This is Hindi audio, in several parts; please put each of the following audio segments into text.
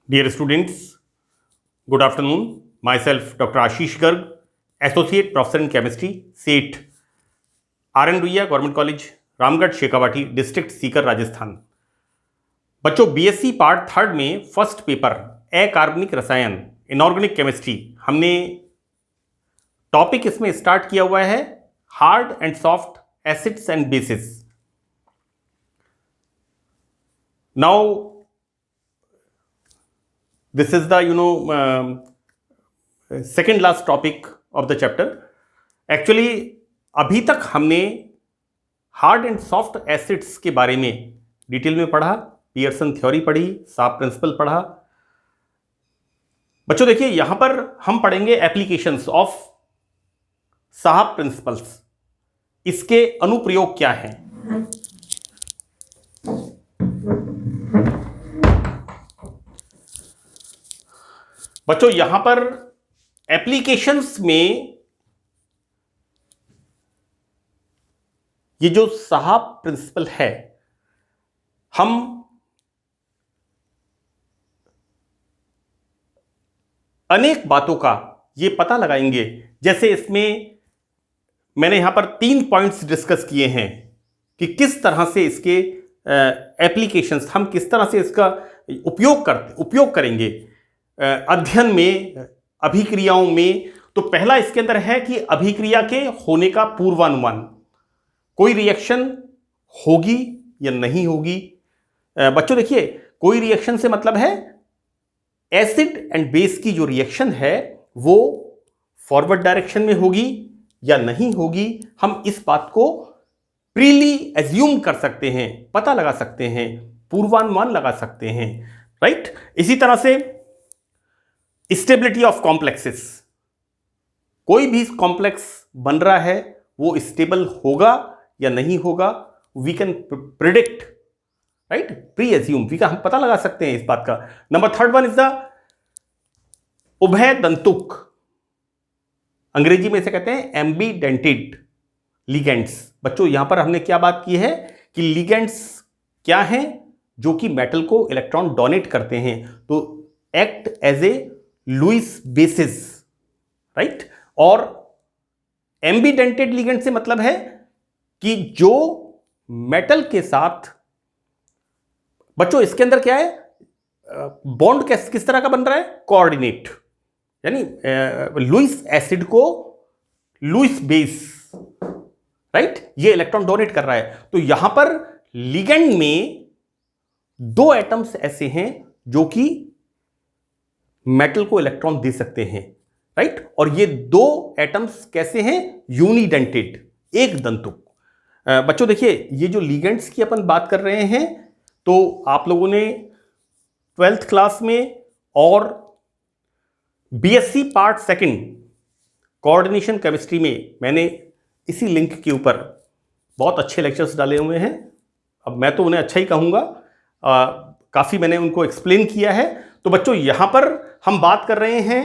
Dear students, good afternoon. Myself, Dr. Ashish Garg, Associate Professor in Chemistry, SET, RN Ruia, Government College, Ramgarh Shekhawati, district Sikar, Rajasthan. बच्चों, बीएससी पार्ट थर्ड में फर्स्ट पेपर अकार्बनिक रसायन इनऑर्गेनिक केमिस्ट्री, हमने टॉपिक इसमें स्टार्ट किया हुआ है hard and soft acids and bases. Now this is the second last topic of the chapter. Actually अभी तक हमने हार्ड एंड सॉफ्ट एसिड्स के बारे में डिटेल में पढ़ा, पियर्सन थ्योरी पढ़ी, साहब प्रिंसिपल पढ़ा। बच्चों देखिए, यहां पर हम पढ़ेंगे एप्लीकेशंस ऑफ साहब प्रिंसिपल्स, इसके अनुप्रयोग क्या हैं। बच्चों यहां पर एप्लीकेशंस में ये जो साहब प्रिंसिपल है, हम अनेक बातों का ये पता लगाएंगे। जैसे इसमें मैंने यहां पर 3 पॉइंट्स डिस्कस किए हैं कि किस तरह से इसके एप्लीकेशंस, हम किस तरह से इसका उपयोग करेंगे अध्ययन में, अभिक्रियाओं में। तो पहला इसके अंदर है कि अभिक्रिया के होने का पूर्वानुमान, कोई रिएक्शन होगी या नहीं होगी। बच्चों देखिए, कोई रिएक्शन से मतलब है एसिड एंड बेस की जो रिएक्शन है वो फॉरवर्ड डायरेक्शन में होगी या नहीं होगी। हम इस बात को प्रीली एज्यूम कर सकते हैं, पता लगा सकते हैं, पूर्वानुमान लगा सकते हैं, राइट। इसी तरह से स्टेबिलिटी ऑफ कॉम्प्लेक्सेस, कोई भी कॉम्प्लेक्स बन रहा है वो स्टेबल होगा या नहीं होगा, we can predict, right, pre assume, हम पता लगा सकते हैं इस बात का। Number third one is the उभय दंतुक, अंग्रेजी में इसे कहते हैं एम्बीडेंटेड लिगेंड्स। बच्चों यहां पर हमने क्या बात की है कि लिगेंड्स क्या हैं, जो कि मेटल को इलेक्ट्रॉन डोनेट करते हैं, तो act as a Lewis basis, right. और एम्बीडेंटेड लिगेंड से मतलब है कि जो मेटल के साथ, बच्चों इसके अंदर क्या है, बॉन्ड किस तरह का बन रहा है, कोऑर्डिनेट, यानी लुईस एसिड को लुईस बेस, राइट, ये इलेक्ट्रॉन डोनेट कर रहा है। तो यहां पर लिगेंड में 2 एटम्स ऐसे हैं जो कि मेटल को इलेक्ट्रॉन दे सकते हैं, राइट। और ये 2 एटम्स कैसे हैं, यूनिडेंटेड, एक दंतुक। बच्चों देखिए, ये जो लिगेंड्स की अपन बात कर रहे हैं, तो आप लोगों ने 12th क्लास में और BSc part second coordination chemistry में मैंने इसी लिंक के ऊपर बहुत अच्छे लेक्चर्स डाले हुए हैं। अब मैं तो उन्हें अच्छा ही कहूँगा, काफ़ी मैंने उनको एक्सप्लेन किया है। तो बच्चों यहां पर हम बात कर रहे हैं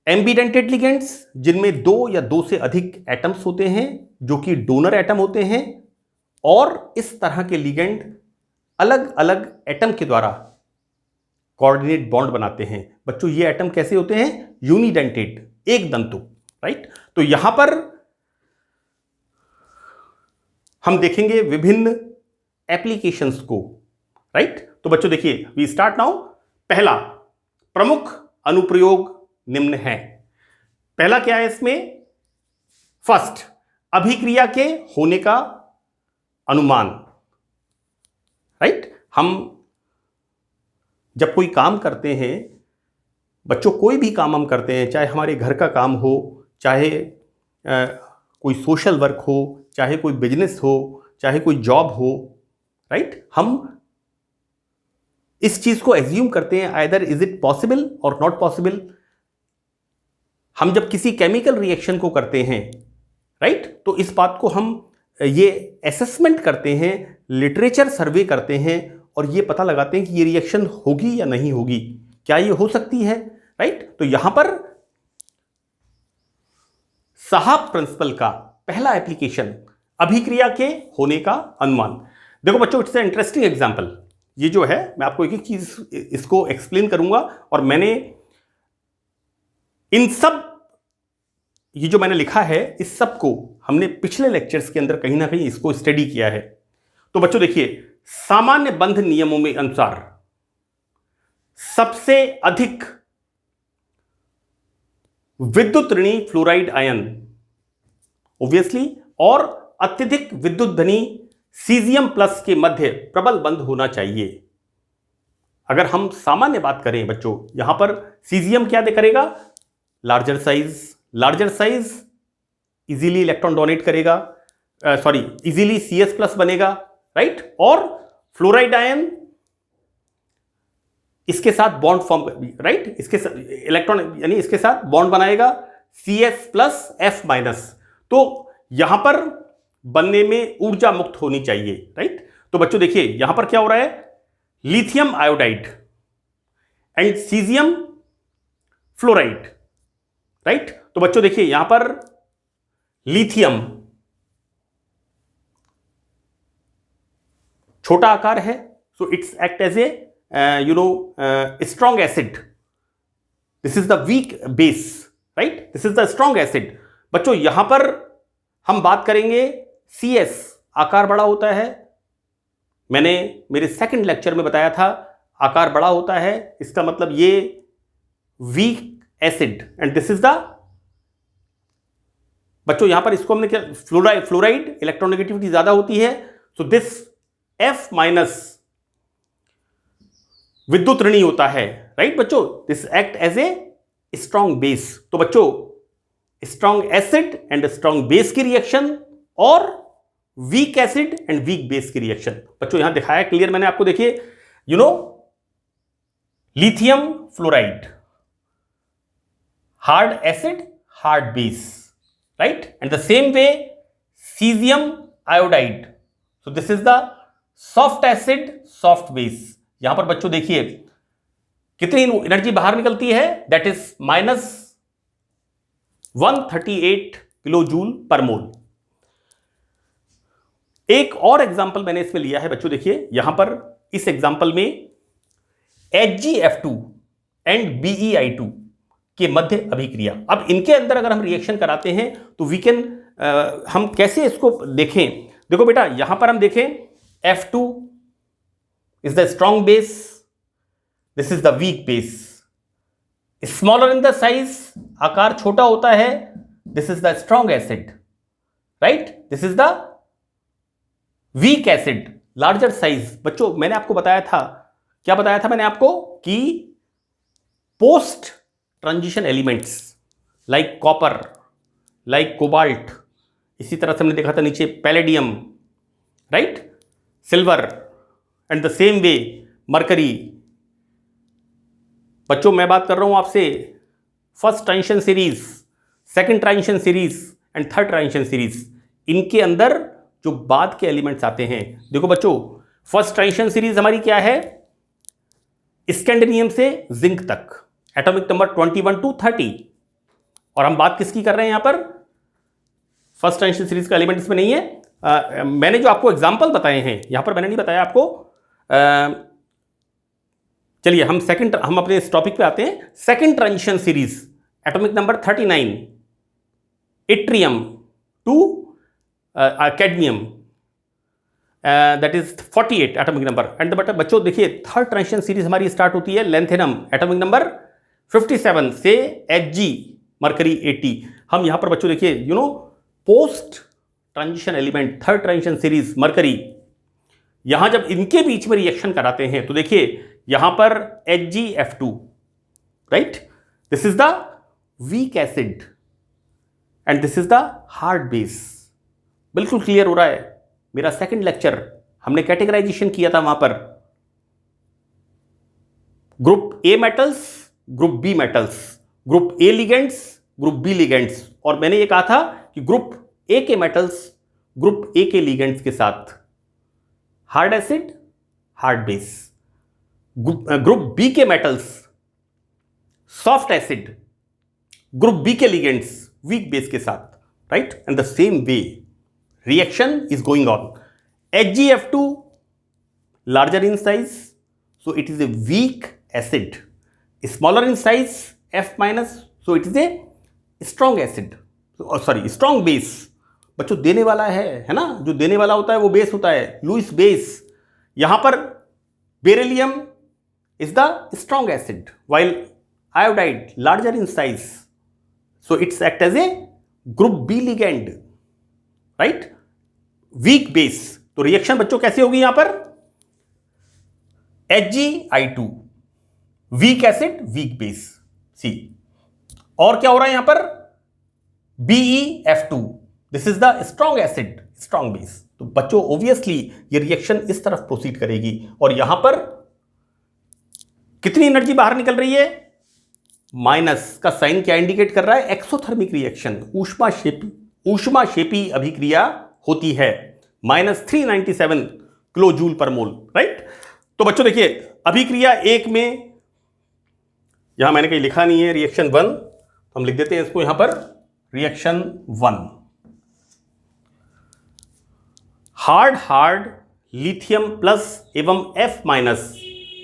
एम्बीडेंटेड लिगेंड्स, जिनमें 2 या 2 से अधिक एटम्स होते हैं जो कि डोनर एटम होते हैं, और इस तरह के लिगेंड अलग अलग एटम के द्वारा कोऑर्डिनेट बॉन्ड बनाते हैं। बच्चों ये एटम कैसे होते हैं, यूनिडेंटेड, एक दंतुक, राइट। तो यहां पर हम देखेंगे विभिन्न एप्लीकेशंस को, राइट। तो बच्चों देखिए, वी स्टार्ट नाउ। पहला प्रमुख अनुप्रयोग निम्न है। पहला क्या है इसमें, फर्स्ट, अभिक्रिया के होने का अनुमान, राइट। हम जब कोई काम करते हैं, बच्चों कोई भी काम हम करते हैं, चाहे हमारे घर का काम हो, चाहे कोई सोशल वर्क हो, चाहे कोई बिजनेस हो, चाहे कोई जॉब हो, राइट, हम इस चीज को एज्यूम करते हैं आइदर इज इट पॉसिबल और नॉट पॉसिबल। हम जब किसी केमिकल रिएक्शन को करते हैं, राइट, तो इस बात को हम ये असेसमेंट करते हैं, लिटरेचर सर्वे करते हैं और ये पता लगाते हैं कि ये रिएक्शन होगी या नहीं होगी, क्या ये हो सकती है, राइट। तो यहां पर साहब प्रिंसिपल का पहला एप्लीकेशन, अभिक्रिया के होने का अनुमान। देखो बच्चों, इट्स ए इंटरेस्टिंग एग्जांपल। ये जो है मैं आपको एक एक चीज इसको एक्सप्लेन करूंगा, और मैंने इन सब ये जो मैंने लिखा है इस सब को हमने पिछले लेक्चर्स के अंदर कहीं ना कहीं इसको स्टडी किया है। तो बच्चों देखिए, सामान्य बंध नियमों में अनुसार सबसे अधिक विद्युत ऋणी फ्लोराइड आयन ऑब्वियसली और अत्यधिक विद्युत धनी सीजियम प्लस के मध्य प्रबल बंध होना चाहिए। अगर हम सामान्य बात करें बच्चों, यहां पर सीजियम क्या दे करेगा, larger size easily electron donate करेगा, इजीली CS प्लस बनेगा, राइट। और फ्लोराइड आयन इसके साथ बॉन्ड फॉर्म, राइट, इसके इलेक्ट्रॉन यानी इसके साथ बॉन्ड बनाएगा CS प्लस F माइनस। तो यहां पर बनने में ऊर्जा मुक्त होनी चाहिए, राइट। तो बच्चों देखिए यहां पर क्या हो रहा है, lithium iodide and caesium fluoride, right. तो बच्चों देखिए यहां पर लिथियम छोटा आकार है, so it's act as a strong acid, this is the weak base, right, this is the strong acid. बच्चों यहां पर हम बात करेंगे CS, आकार बड़ा होता है, मैंने मेरे सेकंड लेक्चर में बताया था आकार बड़ा होता है, इसका मतलब ये week acid, and this is the, बच्चों यहां पर इसको हमने क्या, फ्लोराइड इलेक्ट्रोनेगेटिविटी ज्यादा होती है, सो दिस F माइनस विद्युत ऋणी होता है, राइट बच्चों, this act as a strong base. तो बच्चों strong acid and strong base की रिएक्शन और weak acid and weak base की रिएक्शन, बच्चों यहां दिखाया क्लियर मैंने आपको, देखिए lithium fluoride, hard acid hard base, right, and the same way caesium iodide, so this is the soft acid soft base. यहां पर बच्चों देखिए कितनी एनर्जी बाहर निकलती है, दैट इज -138 किलो जूल पर मोल। एक और एग्जांपल मैंने इसमें लिया है बच्चों, देखिए यहां पर इस एग्जांपल में HgF2 एंड BeI2 के मध्य अभिक्रिया। अब इनके अंदर अगर हम रिएक्शन कराते हैं तो वी कैन, हम कैसे इसको देखें, देखो बेटा यहां पर हम देखें F2 is the strong base, this is the weak base, smaller in the size, आकार छोटा होता है, this is the strong acid, right, this is the weak acid, larger size। बच्चों मैंने आपको बताया था, क्या बताया था मैंने आपको, कि post transition elements like copper, like cobalt, इसी तरह से हमने देखा था नीचे palladium, right, silver, and the same way mercury. बच्चों मैं बात कर रहा हूं आपसे first transition series, second transition series and third transition series, इनके अंदर जो बाद के एलिमेंट्स आते हैं। देखो बच्चों फर्स्ट ट्रांजिशन सीरीज हमारी क्या है, स्कैंडिनियम से जिंक तक, एटॉमिक नंबर 21 to 30, और हम बात किसकी कर रहे हैं यहां पर, फर्स्ट ट्रांजिशन सीरीज का एलिमेंट इसमें नहीं है। मैंने जो आपको एग्जाम्पल बताए हैं यहां पर मैंने नहीं बताया आपको। चलिए हम अपने इस टॉपिक पे आते हैं। Second transition series atomic number 39, yttrium to cadmium, that is 48 atomic number. And बच्चों देखिए थर्ड ट्रांजिशन सीरीज हमारी स्टार्ट होती है लेंथेनम, एटॉमिक नंबर 57 से Hg मरकरी 80। हम यहां पर बच्चों देखिए post transition element third transition series mercury, यहां जब इनके बीच में रिएक्शन कराते हैं तो देखिए यहां पर HgF2, right, this is the week acid and this is the hard base. बिल्कुल क्लियर हो रहा है। मेरा सेकंड लेक्चर हमने कैटेगराइजेशन किया था, वहां पर group A metals, group B metals, group A ligands, group B ligands, और मैंने ये कहा था कि ग्रुप A के मेटल्स ग्रुप A के लिगेंड्स के साथ hard acid hard base, group B के metals soft acid, group B के लिगेंड्स वीक बेस के साथ, right, and the same way reaction is going on. HgF2 larger in size, so it is a weak acid. Smaller in size, F minus, so it is a strong acid. Sorry, strong base. बच्चों देने वाला है ना, जो देने वाला होता है वो बेस होता है, लुईस बेस। यहां पर beryllium is the strong acid, while iodide larger in size, so it's act as a group B ligand, right, weak base. तो रिएक्शन बच्चों कैसी होगी यहां पर, HgI2, weak acid weak base, see. और क्या हो रहा है यहां पर, BeF2, this is the strong acid strong base. तो बच्चों ऑब्वियसली ये रिएक्शन इस तरफ प्रोसीड करेगी, और यहां पर कितनी एनर्जी बाहर निकल रही है, माइनस का साइन क्या इंडिकेट कर रहा है, एक्सोथर्मिक रिएक्शन, ऊष्माक्षेपी अभिक्रिया होती है, -397 किलो जूल पर मोल, राइट। तो बच्चों देखिए अभिक्रिया एक में, यहां मैंने कहीं लिखा नहीं है रिएक्शन 1, तो हम लिख देते हैं इसको यहां पर रिएक्शन 1। हार्ड लिथियम प्लस एवं F माइनस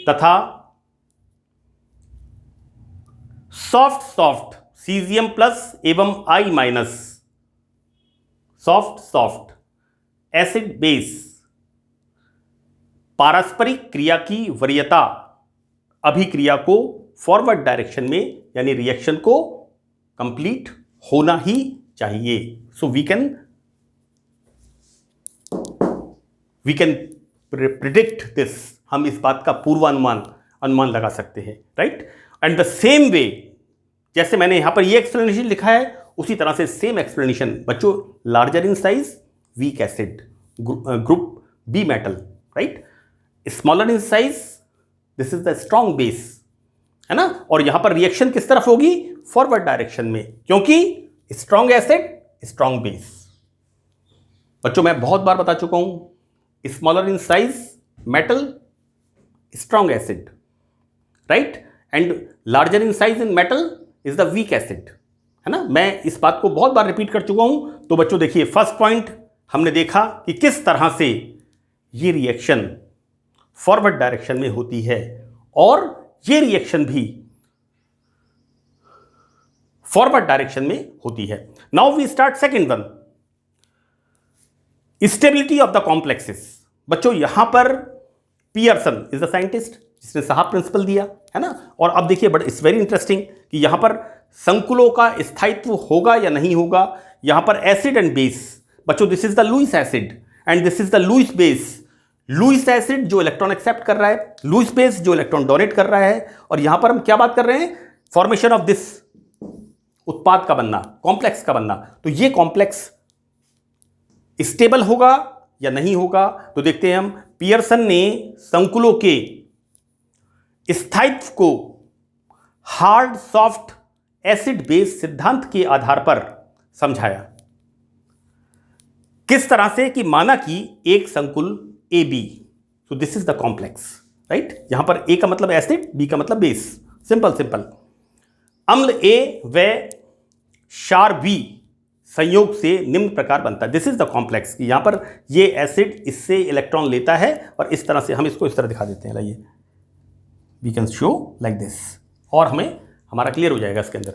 तथा सॉफ्ट सीजियम प्लस एवं I minus, soft acid base पारस्परिक क्रिया की वरीयता अभिक्रिया को फॉरवर्ड डायरेक्शन में, यानी रिएक्शन को कंप्लीट होना ही चाहिए। So we can predict this, हम इस बात का अनुमान लगा सकते हैं, right. And the same way, जैसे मैंने यहां पर ये एक्सप्लेनेशन लिखा है, उसी तरह से सेम एक्सप्लेनेशन बच्चों, larger in size weak acid, group B metal, right, smaller in size this is the strong base, है ना। और यहां पर रिएक्शन किस तरफ होगी, फॉरवर्ड डायरेक्शन में, क्योंकि स्ट्रॉन्ग एसिड स्ट्रॉन्ग बेस। बच्चों मैं बहुत बार बता चुका हूं, smaller in size metal strong acid, right, and larger in size in metal is the weak acid, है ना। मैं इस बात को बहुत बार रिपीट कर चुका हूं। तो बच्चों देखिए फर्स्ट पॉइंट हमने देखा कि किस तरह से ये रिएक्शन फॉरवर्ड डायरेक्शन में होती है, और ये रिएक्शन भी फॉरवर्ड डायरेक्शन में होती है। Now we start second one, stability of the complexes. बच्चों यहां पर पियर्सन इज द साइंटिस्ट जिसने साहब प्रिंसिपल दिया, है ना। और अब देखिए बट इट्स वेरी इंटरेस्टिंग कि यहां पर संकुलों का स्थायित्व होगा या नहीं होगा। यहां पर एसिड एंड बेस, बच्चों this is the Lewis acid and this is the Lewis base. Lewis acid जो इलेक्ट्रॉन एक्सेप्ट कर रहा है, लुईस बेस जो इलेक्ट्रॉन डोनेट कर रहा है, और यहां पर हम क्या बात कर रहे हैं, फॉर्मेशन ऑफ दिस, उत्पाद का बनना, कॉम्प्लेक्स का बनना। तो ये कॉम्प्लेक्स स्टेबल होगा या नहीं होगा, तो देखते हैं हम। पियर्सन ने संकुलों के स्थायित्व को हार्ड सॉफ्ट एसिड बेस सिद्धांत के आधार पर समझाया। किस तरह से, कि माना कि एक संकुल ए बी, तो this is the complex, right. यहां पर ए का मतलब एसिड, बी का मतलब बेस, सिंपल। अम्ल ए व क्षार बी संयोग से निम्न प्रकार बनता है, दिस इज द कॉम्प्लेक्स। यहां पर ये एसिड इससे इलेक्ट्रॉन लेता है, और इस तरह से हम इसको इस तरह दिखा देते हैं, लाइए we can show like this, और हमें हमारा क्लियर हो जाएगा इसके अंदर।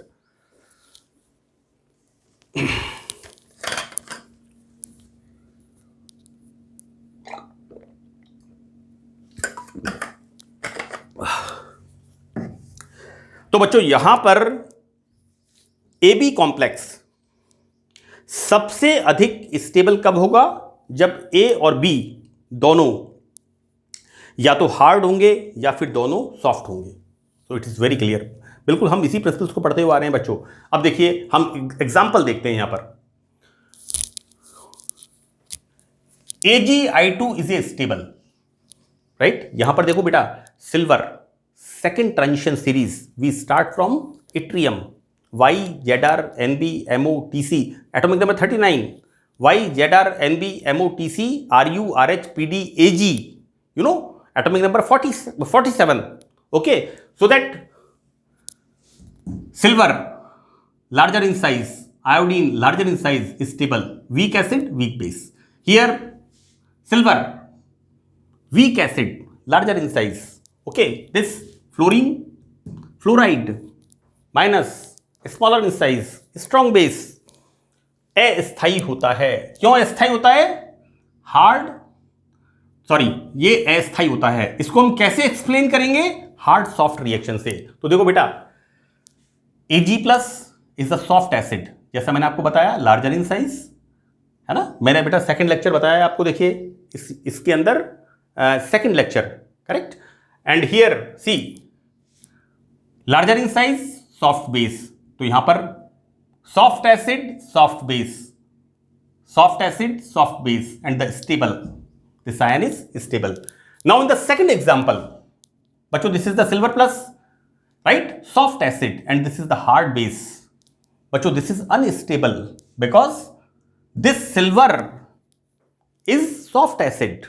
तो बच्चों यहां पर ए बी कॉम्प्लेक्स सबसे अधिक स्टेबल कब होगा, जब ए और बी दोनों या तो हार्ड होंगे या फिर दोनों सॉफ्ट होंगे। तो इट इज वेरी क्लियर, बिल्कुल हम इसी प्रिंसिपल्स को पढ़ते हुए आ रहे हैं बच्चों। अब देखिए हम एग्जांपल देखते हैं यहां पर। AgI2 is a stable, right. यहां पर देखो बेटा, silver second transition series, we start from yttrium, YZrNbMoTc, atomic number 39, YZrNbMoTc RuRhPdAg, you know, atomic number 47. Okay, so that silver larger in size, iodine larger in size is stable, weak acid, weak base. Here silver weak acid, larger in size. Okay, this fluorine, fluoride minus, smaller in size, strong base, अस्थाई होता है। क्यों अस्थाई होता है? ये अस्थाई होता है। इसको हम कैसे एक्सप्लेन करेंगे? हार्ड सॉफ्ट रिएक्शन से। तो देखो बेटा, Ag+ is the soft acid, जैसा मैंने आपको बताया, लार्जर इन साइज, है ना। मैंने बेटा सेकंड लेक्चर बताया आपको, देखिए इसके अंदर second lecture, correct. And here see, larger in size, soft base. तो यहां पर soft acid, soft base, soft acid, soft base, and the stable, this ion is stable. Now in the second example बच्चों, this is the silver plus, right, soft acid, and this is the hard base. बच्चों this is unstable because this silver is soft acid,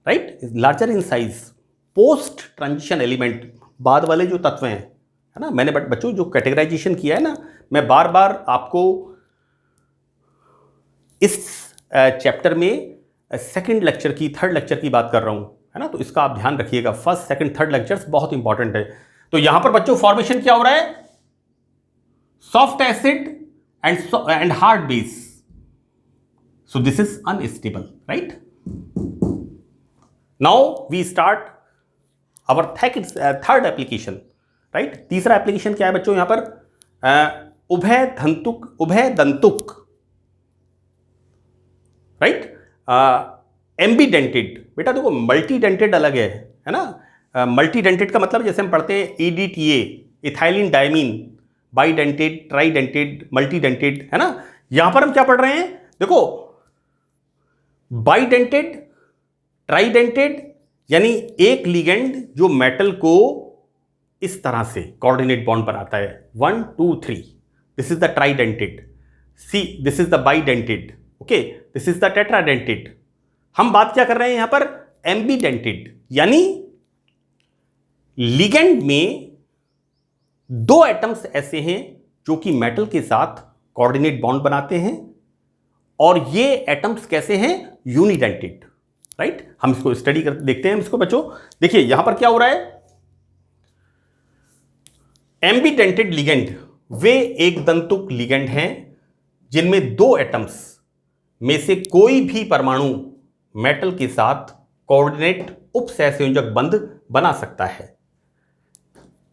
right, larger in size, post transition element, बाद वाले जो तत्व हैं, है ना। मैंने बच्चों जो कैटेगराइजेशन किया है ना, मैं बार बार आपको इस चैप्टर में सेकंड लेक्चर की, थर्ड लेक्चर की बात कर रहा हूं, है ना। तो इसका आप ध्यान रखिएगा, फर्स्ट सेकंड थर्ड लेक्चर्स बहुत इंपॉर्टेंट है। तो यहां पर बच्चों फॉर्मेशन क्या हो रहा है? Soft acid and hard base, so this is unstable, right. Now we start our third application, right. तीसरा एप्लीकेशन क्या है बच्चों? यहां पर उभय दंतुक, राइट, एम्बीडेंटेड। बेटा देखो, मल्टी डेंटेड अलग है ना। मल्टी डेंटेड का मतलब जैसे हम पढ़ते हैं EDTA, ethylene diamine, bidentate, tridentate, multi dentate, है ना। यहां पर हम क्या पढ़ रहे हैं? देखो, बाईडेंटेड, ट्राईडेंटेड यानी एक लिगेंड जो मेटल को इस तरह से कोऑर्डिनेट बॉन्ड बनाता है, 1 2 3, this is the tridentate. See, this is the bidentate, okay, this is the tetradentate. हम बात क्या कर रहे हैं यहां पर? एम्बीडेंटेड, यानी लिगेंड में दो एटम्स ऐसे हैं जो कि मेटल के साथ कोऑर्डिनेट बॉन्ड बनाते हैं, और ये एटम्स कैसे हैं? Unidentate, right. हम इसको स्टडी कर देखते हैं इसको बच्चों। देखिए यहां पर क्या हो रहा है? एम्बीडेंटेड लिगेंड वे एक दंतुक लिगेंड हैं जिनमें दो एटम्स में से कोई भी परमाणु मेटल के साथ कोऑर्डिनेट उपसहसंयोजक बंध बना सकता है।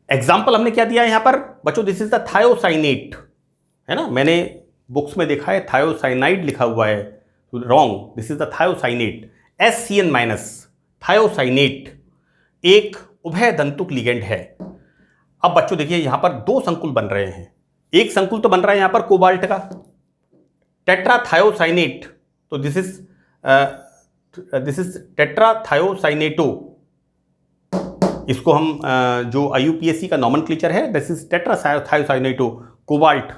एग्जाम्पल हमने क्या दिया है यहां पर बच्चों? दिस इज द थायोसाइनेट, है ना। मैंने बुक्स में देखा है थायोसाइनाइड लिखा हुआ है, wrong, this is the thiocyanate, SCN-, thiocyanate एक उभय दंतुक लिगेंड है। अब बच्चों देखिए यहां पर दो संकुल बन रहे हैं। एक संकुल तो बन रहा है यहां पर कोबाल्ट का, टेट्राथायोसाइनेट, तो दिस इज टेट्राथायोसाइनेटो। इसको हम जो IUPAC का नॉमेनक्लेचर है, दिस इज टेट्राथायोसाइनेटो कोबाल्ट,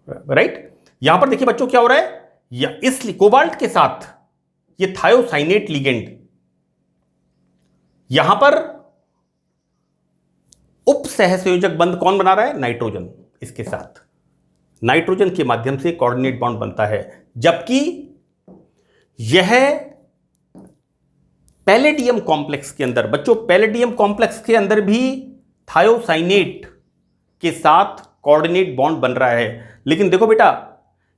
राइट। यहां पर देखिए बच्चों क्या हो रहा है? या इस कोबाल्ट के साथ ये थायोसाइनेट लिगेंड यहां पर उपसहसंयोजक बंध कौन बना रहा है? नाइट्रोजन। इसके साथ नाइट्रोजन के माध्यम से कोऑर्डिनेट बॉन्ड बनता है, जबकि यह पैलेडियम कॉम्प्लेक्स के अंदर, बच्चों पैलेडियम कॉम्प्लेक्स के अंदर भी थायोसाइनेट के साथ कोऑर्डिनेट बॉन्ड बन रहा है। लेकिन देखो बेटा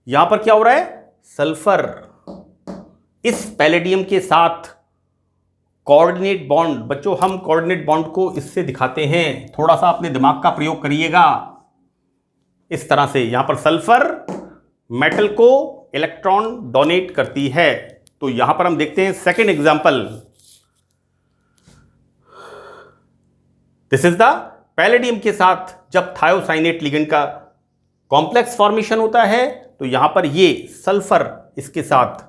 यहां पर क्या हो रहा है? सल्फर इस पैलेडियम के साथ कोऑर्डिनेट बॉन्ड, बच्चों हम कोऑर्डिनेट बॉन्ड को इससे दिखाते हैं, थोड़ा सा अपने दिमाग का प्रयोग करिएगा। इस तरह से यहां पर सल्फर मेटल को इलेक्ट्रॉन डोनेट करती है। तो यहां पर हम देखते हैं second example, this is the palladium के साथ जब थायोसाइनेट लिगेंड का कॉम्प्लेक्स फॉर्मेशन होता है तो यहां पर ये सल्फर इसके साथ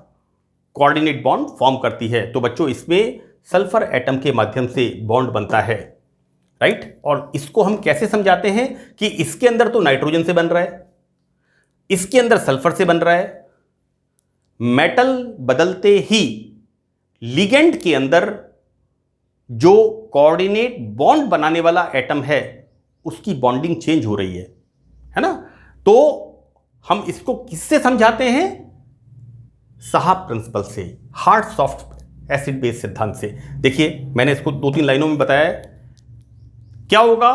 कोऑर्डिनेट बॉन्ड फॉर्म करती है। तो बच्चों इसमें सल्फर एटम के माध्यम से बॉन्ड बनता है, राइट। और इसको हम कैसे समझाते हैं कि इसके अंदर तो नाइट्रोजन से बन रहा है, इसके अंदर सल्फर से बन रहा है। मेटल बदलते ही लिगेंड के अंदर जो कोऑर्डिनेट बॉन्ड बनाने वाला एटम है उसकी बॉन्डिंग चेंज हो रही है ना। तो हम इसको किससे समझाते हैं? साहा प्रिंसिपल से, हार्ड सॉफ्ट एसिड बेस सिद्धांत से। देखिए मैंने इसको 2-3 लाइनों में बताया है। क्या होगा?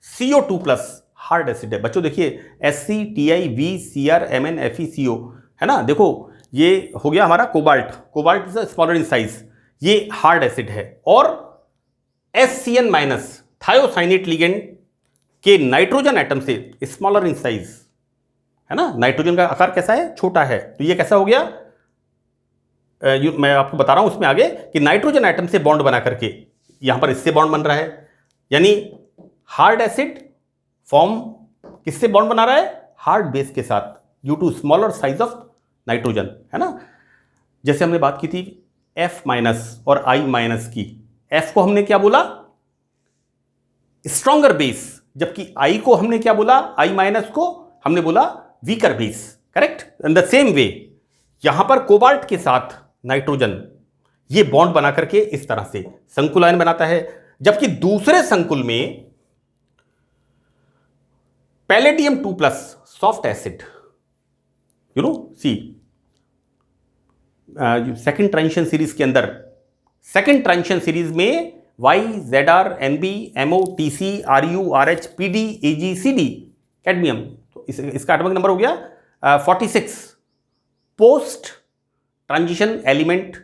CO2 प्लस हार्ड एसिड है बच्चों। देखिए SCTiVCrMnFeCO है ना। देखो ये हो गया हमारा cobalt. Cobalt is smaller in size, ये हार्ड एसिड है। और SCN माइनस थायोसाइनेट लिगेंड के नाइट्रोजन एटम से स्मॉलर इन साइज है ना। नाइट्रोजन का आकार कैसा है? छोटा है। तो ये कैसा हो गया? मैं आपको बता रहा हूं उसमें आगे कि नाइट्रोजन एटम से बॉन्ड बना करके यहां पर इससे बॉन्ड बन रहा है। यानी हार्ड एसिड फॉर्म किससे बॉन्ड बना रहा है? हार्ड बेस के साथ, due to smaller size of nitrogen है ना। जैसे हमने बात की थी F माइनस और I माइनस की। F को हमने क्या बोला? स्ट्रॉन्गर बेस, जबकि I को हमने क्या बोला? I माइनस को हमने बोला weaker base. Correct. In the same वे यहां पर कोबाल्ट के साथ नाइट्रोजन ये बॉन्ड बना करके इस तरह से संकुल आयन बनाता है, जबकि दूसरे संकुल में palladium 2 plus soft acid, you know see second transition series के अंदर, सेकेंड ट्रांजिशन सीरीज में YZR NB MO TC RU RH PD AG CD cadmium, तो इसका एटॉमिक नंबर हो गया 46। Post transition element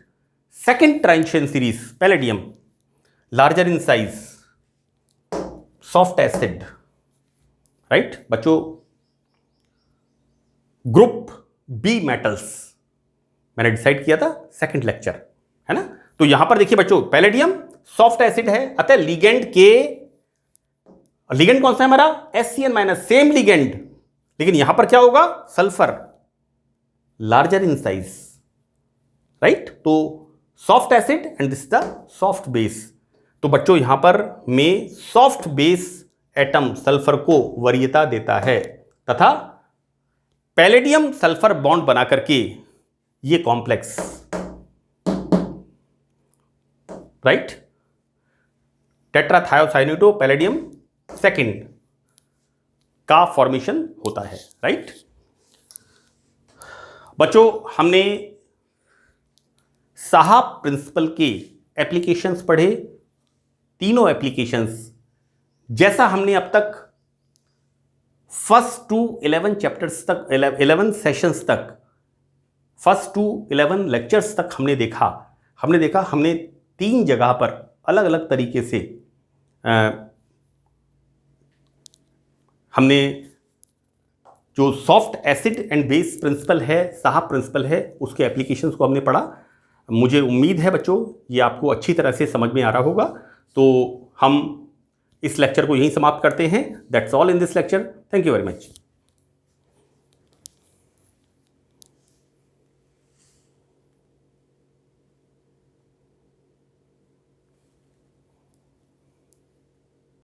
second transition series palladium, larger in size, soft acid, right बच्चों। ग्रुप बी मेटल्स मैंने डिसाइड किया था सेकंड लेक्चर है ना। तो यहां पर देखिए बच्चों पैलेडियम सॉफ्ट एसिड है, अतः लिगेंड कौन सा है हमारा? SCN माइनस, सेम लिगेंड, लेकिन यहां पर क्या होगा? Sulphur, larger in size, right. तो soft acid and this the soft base. तो बच्चों यहां पर में सॉफ्ट बेस एटम सल्फर को वरीयता देता है तथा पैलेडियम सल्फर बॉन्ड बना करके ये कॉम्प्लेक्स, राइट, टेट्राथायोसाइनेटो पैलेडियम सेकेंड का फॉर्मेशन होता है, राइट। बच्चों हमने साहा प्रिंसिपल के एप्लीकेशंस पढ़े, तीनों एप्लीकेशंस। जैसा हमने अब तक फर्स्ट टू 11 चैप्टर्स तक, 11 सेशंस तक, फर्स्ट टू 11 लेक्चर्स तक हमने देखा हमने 3 जगह पर अलग अलग तरीके से हमने जो soft acid and base principle है, साहा प्रिंसिपल है, उसके एप्लीकेशंस को हमने पढ़ा। मुझे उम्मीद है बच्चों ये आपको अच्छी तरह से समझ में आ रहा होगा। तो हम इस लेक्चर को यहीं समाप्त करते हैं। That's all in this lecture. Thank you very much.